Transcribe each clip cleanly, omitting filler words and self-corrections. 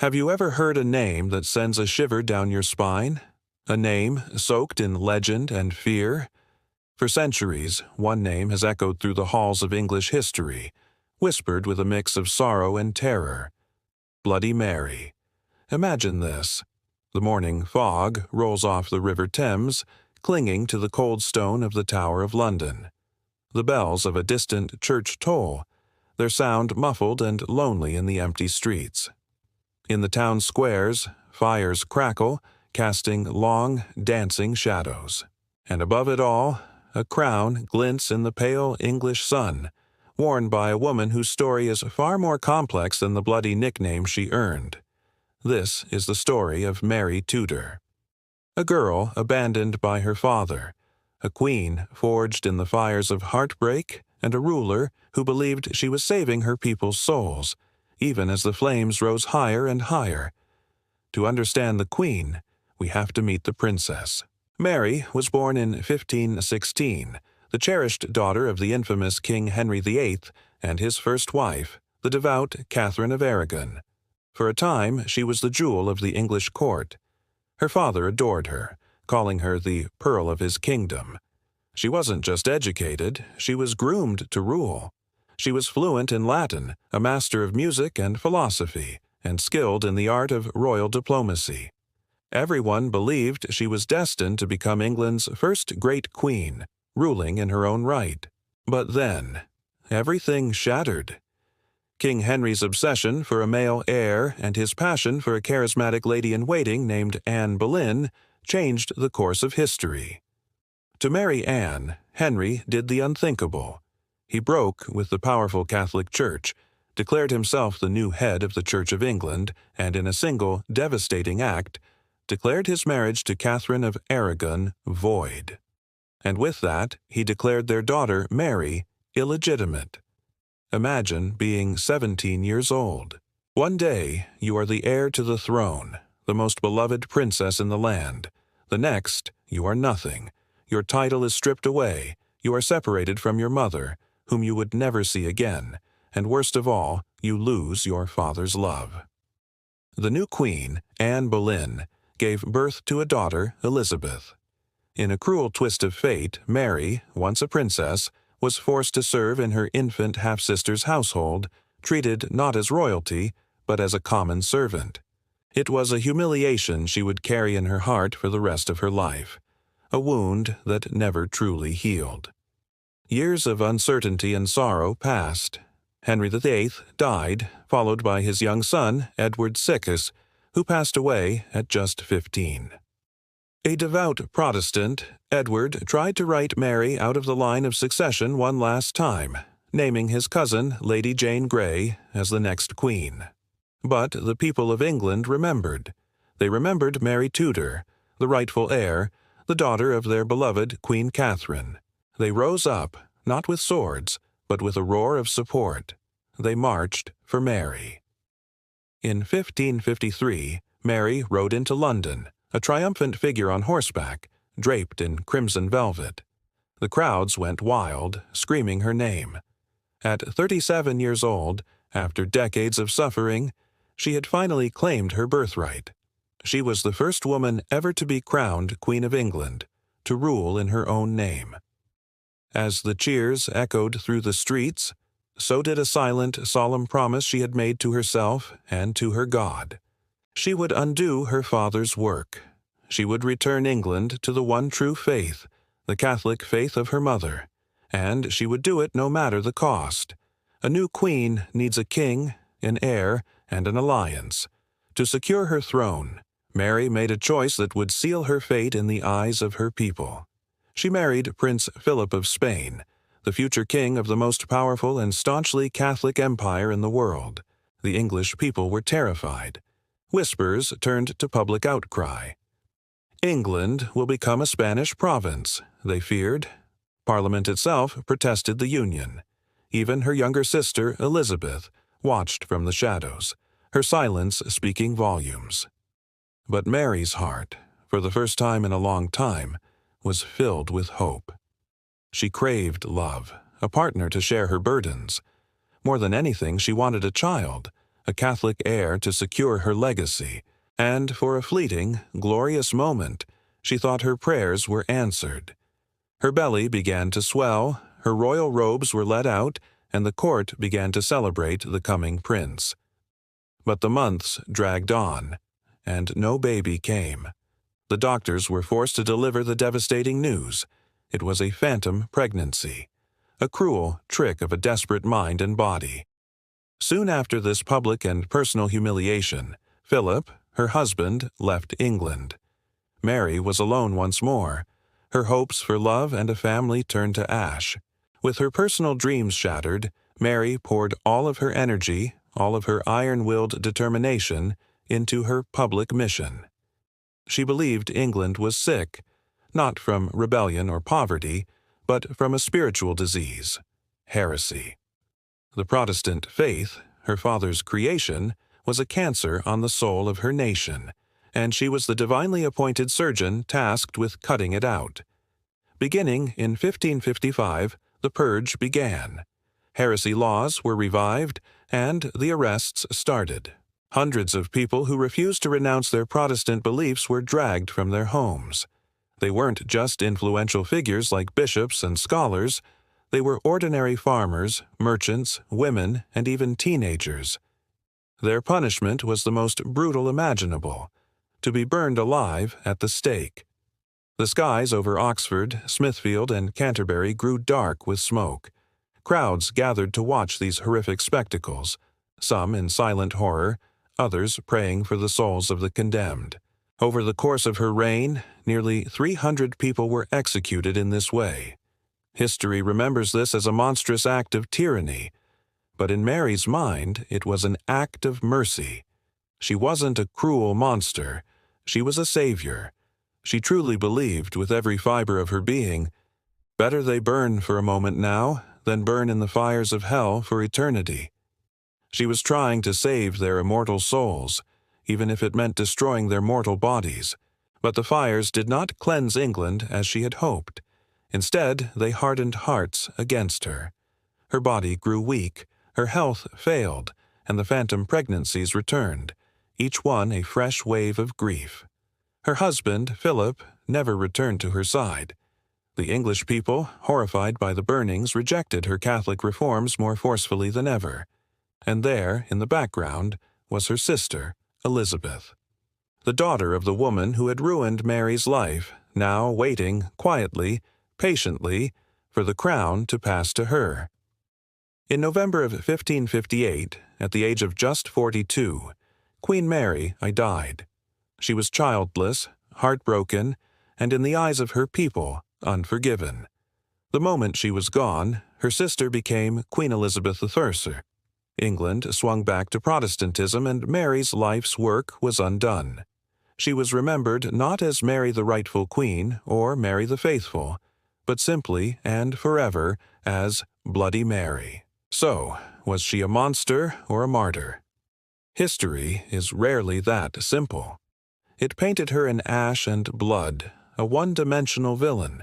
Have you ever heard a name that sends a shiver down your spine? A name soaked in legend and fear? For centuries, one name has echoed through the halls of English history, whispered with a mix of sorrow and terror. Bloody Mary. Imagine this. The morning fog rolls off the River Thames, clinging to the cold stone of the Tower of London. The bells of a distant church toll, their sound muffled and lonely in the empty streets. In the town squares, fires crackle, casting long, dancing shadows. And above it all, a crown glints in the pale English sun, worn by a woman whose story is far more complex than the bloody nickname she earned. This is the story of Mary Tudor. A girl abandoned by her father, a queen forged in the fires of heartbreak, and a ruler who believed she was saving her people's souls, even as the flames rose higher and higher. To understand the queen, we have to meet the princess. Mary was born in 1516, the cherished daughter of the infamous King Henry VIII and his first wife, the devout Catherine of Aragon. For a time, she was the jewel of the English court. Her father adored her, calling her the pearl of his kingdom. She wasn't just educated, she was groomed to rule. She was fluent in Latin, a master of music and philosophy, and skilled in the art of royal diplomacy. Everyone believed she was destined to become England's first great queen, ruling in her own right. But then, everything shattered. King Henry's obsession for a male heir and his passion for a charismatic lady-in-waiting named Anne Boleyn changed the course of history. To marry Anne, Henry did the unthinkable. He broke with the powerful Catholic Church, declared himself the new head of the Church of England, and in a single, devastating act, declared his marriage to Catherine of Aragon void. And with that, he declared their daughter, Mary, illegitimate. Imagine being 17 years old. One day, you are the heir to the throne, the most beloved princess in the land. The next, you are nothing. Your title is stripped away. You are separated from your mother, whom you would never see again, and worst of all, you lose your father's love. The new queen, Anne Boleyn, gave birth to a daughter, Elizabeth. In a cruel twist of fate, Mary, once a princess, was forced to serve in her infant half-sister's household, treated not as royalty, but as a common servant. It was a humiliation she would carry in her heart for the rest of her life, a wound that never truly healed. Years of uncertainty and sorrow passed. Henry VIII died, followed by his young son, Edward VI, who passed away at just 15. A devout Protestant, Edward tried to write Mary out of the line of succession one last time, naming his cousin, Lady Jane Grey, as the next queen. But the people of England remembered. They remembered Mary Tudor, the rightful heir, the daughter of their beloved Queen Catherine. They rose up, not with swords, but with a roar of support. They marched for Mary. In 1553, Mary rode into London, a triumphant figure on horseback, draped in crimson velvet. The crowds went wild, screaming her name. At 37 years old, after decades of suffering, she had finally claimed her birthright. She was the first woman ever to be crowned Queen of England, to rule in her own name. As the cheers echoed through the streets, so did a silent, solemn promise she had made to herself and to her God. She would undo her father's work. She would return England to the one true faith, the Catholic faith of her mother, and she would do it no matter the cost. A new queen needs a king, an heir, and an alliance. To secure her throne, Mary made a choice that would seal her fate in the eyes of her people. She married Prince Philip of Spain, the future king of the most powerful and staunchly Catholic empire in the world. The English people were terrified. Whispers turned to public outcry. England will become a Spanish province, they feared. Parliament itself protested the union. Even her younger sister, Elizabeth, watched from the shadows, her silence speaking volumes. But Mary's heart, for the first time in a long time, was filled with hope. She craved love, a partner to share her burdens. More than anything, she wanted a child, a Catholic heir to secure her legacy, and for a fleeting, glorious moment, she thought her prayers were answered. Her belly began to swell, her royal robes were let out, and the court began to celebrate the coming prince. But the months dragged on, and no baby came. The doctors were forced to deliver the devastating news. It was a phantom pregnancy, a cruel trick of a desperate mind and body. Soon after this public and personal humiliation, Philip, her husband, left England. Mary was alone once more. Her hopes for love and a family turned to ash. With her personal dreams shattered, Mary poured all of her energy, all of her iron-willed determination, into her public mission. She believed England was sick, not from rebellion or poverty, but from a spiritual disease, heresy. The Protestant faith, her father's creation, was a cancer on the soul of her nation, and she was the divinely appointed surgeon tasked with cutting it out. Beginning in 1555, the purge began. Heresy laws were revived, and the arrests started. Hundreds of people who refused to renounce their Protestant beliefs were dragged from their homes. They weren't just influential figures like bishops and scholars. They were ordinary farmers, merchants, women, and even teenagers. Their punishment was the most brutal imaginable: to be burned alive at the stake. The skies over Oxford, Smithfield, and Canterbury grew dark with smoke. Crowds gathered to watch these horrific spectacles, some in silent horror, others praying for the souls of the condemned. Over the course of her reign, nearly 300 people were executed in this way. History remembers this as a monstrous act of tyranny, but in Mary's mind it was an act of mercy. She wasn't a cruel monster, she was a savior. She truly believed with every fiber of her being, better they burn for a moment now than burn in the fires of hell for eternity. She was trying to save their immortal souls, even if it meant destroying their mortal bodies. But the fires did not cleanse England as she had hoped. Instead, they hardened hearts against her. Her body grew weak, her health failed, and the phantom pregnancies returned, each one a fresh wave of grief. Her husband, Philip, never returned to her side. The English people, horrified by the burnings, rejected her Catholic reforms more forcefully than ever. And there, in the background, was her sister, Elizabeth, the daughter of the woman who had ruined Mary's life, now waiting quietly, patiently, for the crown to pass to her. In November of 1558, at the age of just 42, Queen Mary died. She was childless, heartbroken, and in the eyes of her people, unforgiven. The moment she was gone, her sister became Queen Elizabeth I. England swung back to Protestantism, and Mary's life's work was undone. She was remembered not as Mary the rightful queen or Mary the faithful, but simply and forever as Bloody Mary. So, was she a monster or a martyr? History is rarely that simple. It painted her in ash and blood, a one-dimensional villain,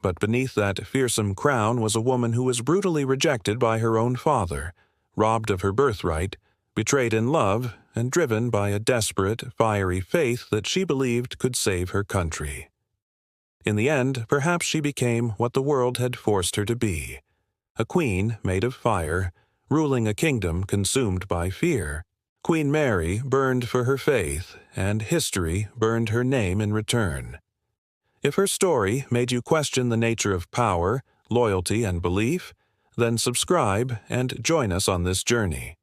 but beneath that fearsome crown was a woman who was brutally rejected by her own father, robbed of her birthright, betrayed in love, and driven by a desperate, fiery faith that she believed could save her country. In the end, perhaps she became what the world had forced her to be, a queen made of fire, ruling a kingdom consumed by fear. Queen Mary burned for her faith, and history burned her name in return. If her story made you question the nature of power, loyalty, and belief, then subscribe and join us on this journey.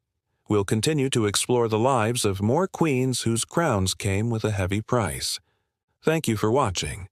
We'll continue to explore the lives of more queens whose crowns came with a heavy price. Thank you for watching.